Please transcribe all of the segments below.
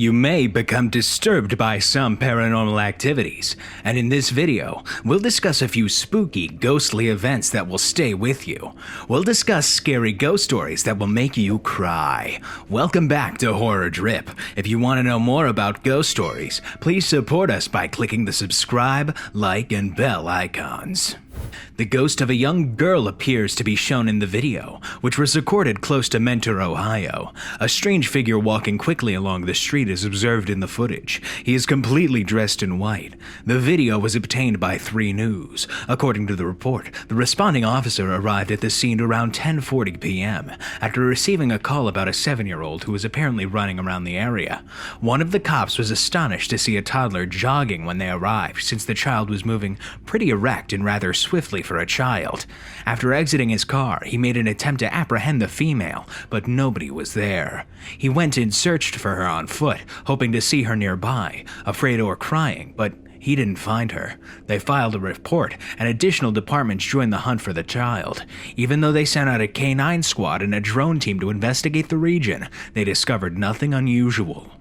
You may become disturbed by some paranormal activities, and in this video, we'll discuss a few spooky, ghostly events that will stay with you. We'll discuss scary ghost stories that will make you cry. Welcome back to Horror Drip. If you want to know more about ghost stories, please support us by clicking the subscribe, like, and bell icons. The ghost of a young girl appears to be shown in the video, which was recorded close to Mentor, Ohio. A strange figure walking quickly along the street is observed in the footage. He is completely dressed in white. The video was obtained by 3 News. According to the report, the responding officer arrived at the scene around 10:40 p.m. after receiving a call about a 7-year-old who was apparently running around the area. One of the cops was astonished to see a toddler jogging when they arrived, since the child was moving pretty erect and rather swiftly for a child. After exiting his car, he made an attempt to apprehend the female, but nobody was there. He went and searched for her on foot, hoping to see her nearby, afraid or crying, but he didn't find her. They filed a report, and additional departments joined the hunt for the child. Even though they sent out a K-9 squad and a drone team to investigate the region, they discovered nothing unusual.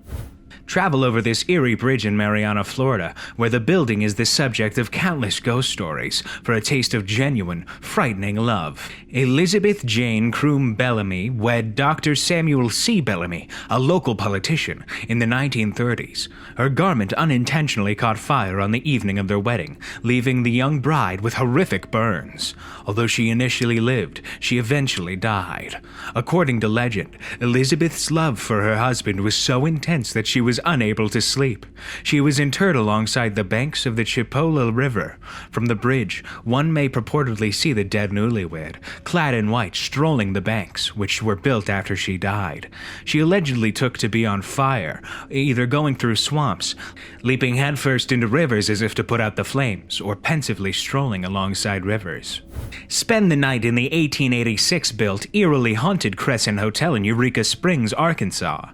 Travel over this eerie bridge in Marianna, Florida, where the building is the subject of countless ghost stories, for a taste of genuine, frightening love. Elizabeth Jane Croom Bellamy wed Dr. Samuel C. Bellamy, a local politician, in the 1930s. Her garment unintentionally caught fire on the evening of their wedding, leaving the young bride with horrific burns. Although she initially lived, she eventually died. According to legend, Elizabeth's love for her husband was so intense that she was unable to sleep. She was interred alongside the banks of the Chipola River. From the bridge, one may purportedly see the dead newlywed, clad in white, strolling the banks, which were built after she died. She allegedly took to be on fire, either going through swamps, leaping headfirst into rivers as if to put out the flames, or pensively strolling alongside rivers. Spend the night in the 1886-built, eerily haunted Crescent Hotel in Eureka Springs, Arkansas.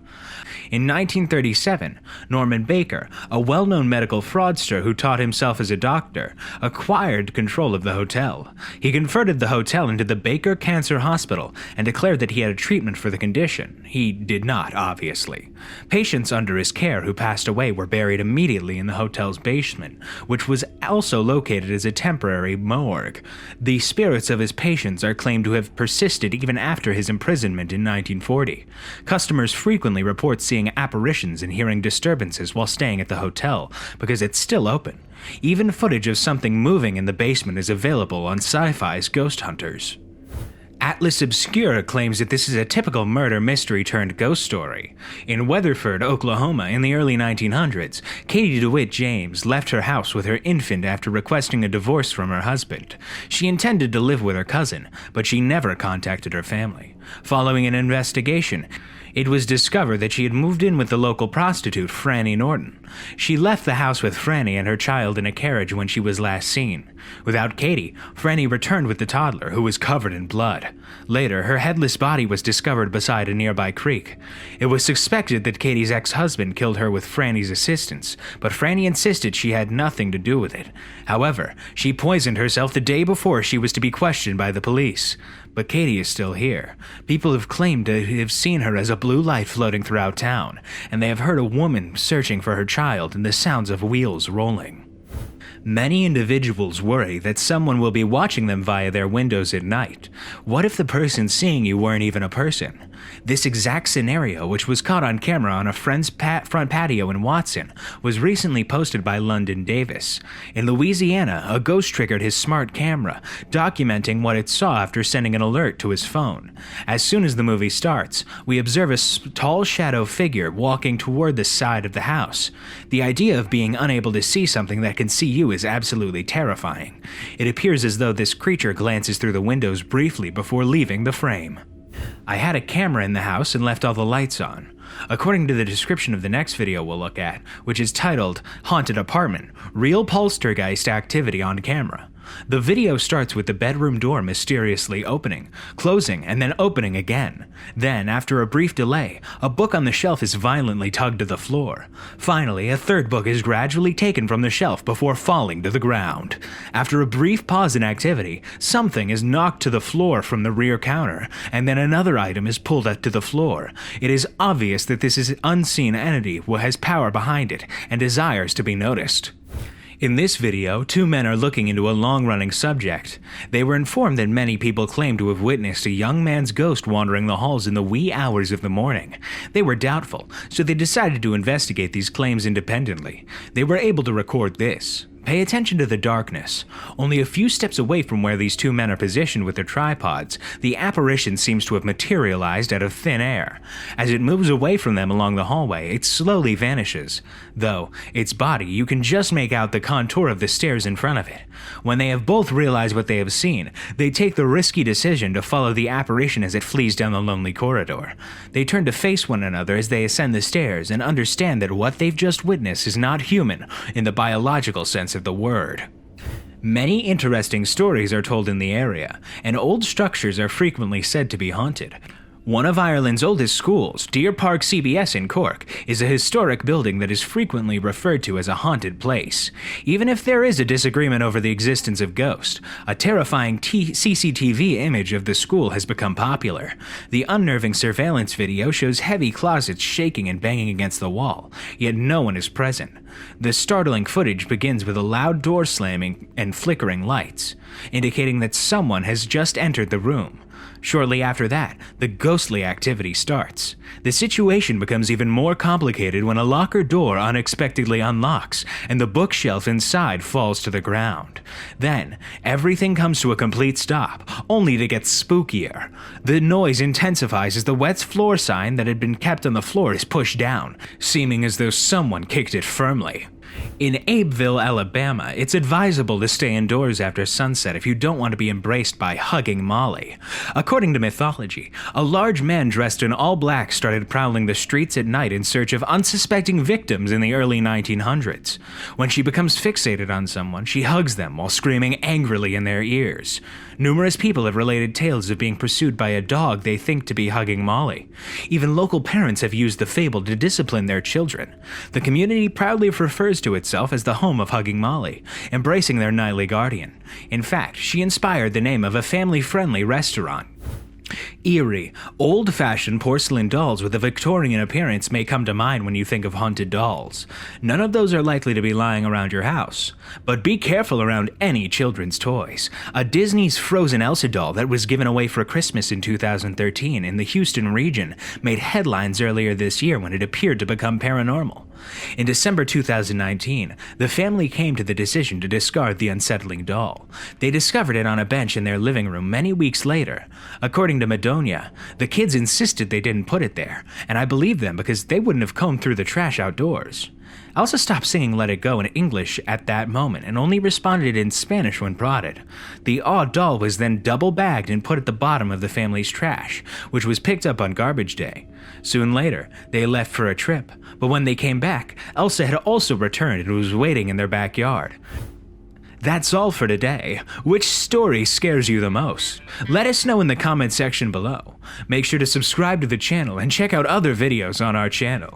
In 1937, Norman Baker, a well-known medical fraudster who taught himself as a doctor, acquired control of the hotel. He converted the hotel into the Baker Cancer Hospital and declared that he had a treatment for the condition. He did not, obviously. Patients under his care who passed away were buried immediately in the hotel's basement, which was also located as a temporary morgue. The spirits of his patients are claimed to have persisted even after his imprisonment in 1940. Customers frequently report seeing apparitions and hearing disturbances while staying at the hotel because it's still open. Even footage of something moving in the basement is available on Sci-Fi's Ghost Hunters. Atlas Obscura claims that this is a typical murder mystery turned ghost story. In Weatherford, Oklahoma, in the early 1900s, Katie DeWitt James left her house with her infant after requesting a divorce from her husband. She intended to live with her cousin, but she never contacted her family. Following an investigation, it was discovered that she had moved in with the local prostitute, Franny Norton. She left the house with Franny and her child in a carriage when she was last seen. Without Katie, Franny returned with the toddler, who was covered in blood. Later, her headless body was discovered beside a nearby creek. It was suspected that Katie's ex-husband killed her with Franny's assistance, but Franny insisted she had nothing to do with it. However, she poisoned herself the day before she was to be questioned by the police. But Katie is still here. People have claimed to have seen her as a blue light floating throughout town, and they have heard a woman searching for her child and the sounds of wheels rolling. Many individuals worry that someone will be watching them via their windows at night. What if the person seeing you weren't even a person? This exact scenario, which was caught on camera on a friend's front patio in Watson, was recently posted by London Davis. In Louisiana, a ghost triggered his smart camera, documenting what it saw after sending an alert to his phone. As soon as the movie starts, we observe a tall shadow figure walking toward the side of the house. The idea of being unable to see something that can see you is absolutely terrifying. It appears as though this creature glances through the windows briefly before leaving the frame. I had a camera in the house and left all the lights on. According to the description of the next video we'll look at, which is titled Haunted Apartment, Real Poltergeist Activity on Camera. The video starts with the bedroom door mysteriously opening, closing, and then opening again. Then, after a brief delay, a book on the shelf is violently tugged to the floor. Finally, a third book is gradually taken from the shelf before falling to the ground. After a brief pause in activity, something is knocked to the floor from the rear counter, and then another item is pulled up to the floor. It is obvious that this is an unseen entity who has power behind it and desires to be noticed. In this video, two men are looking into a long-running subject. They were informed that many people claim to have witnessed a young man's ghost wandering the halls in the wee hours of the morning. They were doubtful, so they decided to investigate these claims independently. They were able to record this. Pay attention to the darkness. Only a few steps away from where these two men are positioned with their tripods, the apparition seems to have materialized out of thin air. As it moves away from them along the hallway, it slowly vanishes. Though, its body, you can just make out the contour of the stairs in front of it. When they have both realized what they have seen, they take the risky decision to follow the apparition as it flees down the lonely corridor. They turn to face one another as they ascend the stairs and understand that what they've just witnessed is not human in the biological sense of the word. Many interesting stories are told in the area, and old structures are frequently said to be haunted. One of Ireland's oldest schools, Deer Park CBS in Cork, is a historic building that is frequently referred to as a haunted place. Even if there is a disagreement over the existence of ghosts, a terrifying CCTV image of the school has become popular. The unnerving surveillance video shows heavy closets shaking and banging against the wall, yet no one is present. The startling footage begins with a loud door slamming and flickering lights, indicating that someone has just entered the room. Shortly after that, the ghostly activity starts. The situation becomes even more complicated when a locker door unexpectedly unlocks and the bookshelf inside falls to the ground. Then, everything comes to a complete stop, only to get spookier. The noise intensifies as the wet floor sign that had been kept on the floor is pushed down, seeming as though someone kicked it firmly. In Abbeville, Alabama, it's advisable to stay indoors after sunset if you don't want to be embraced by Hugging Molly. According to mythology, a large man dressed in all black started prowling the streets at night in search of unsuspecting victims in the early 1900s. When she becomes fixated on someone, she hugs them while screaming angrily in their ears. Numerous people have related tales of being pursued by a dog they think to be Hugging Molly. Even local parents have used the fable to discipline their children. The community proudly refers to itself as the home of Hugging Molly, embracing their nightly guardian. In fact, she inspired the name of a family-friendly restaurant. Eerie, old-fashioned porcelain dolls with a Victorian appearance may come to mind when you think of haunted dolls. None of those are likely to be lying around your house. But be careful around any children's toys. A Disney's Frozen Elsa doll that was given away for Christmas in 2013 in the Houston region made headlines earlier this year when it appeared to become paranormal. In December 2019, the family came to the decision to discard the unsettling doll. They discovered it on a bench in their living room many weeks later. According to Madonia, the kids insisted they didn't put it there, and I believe them because they wouldn't have combed through the trash outdoors. Elsa stopped singing Let It Go in English at that moment and only responded in Spanish when prodded. The odd doll was then double-bagged and put at the bottom of the family's trash, which was picked up on garbage day. Soon later, they left for a trip, but when they came back, Elsa had also returned and was waiting in their backyard. That's all for today. Which story scares you the most? Let us know in the comment section below. Make sure to subscribe to the channel and check out other videos on our channel.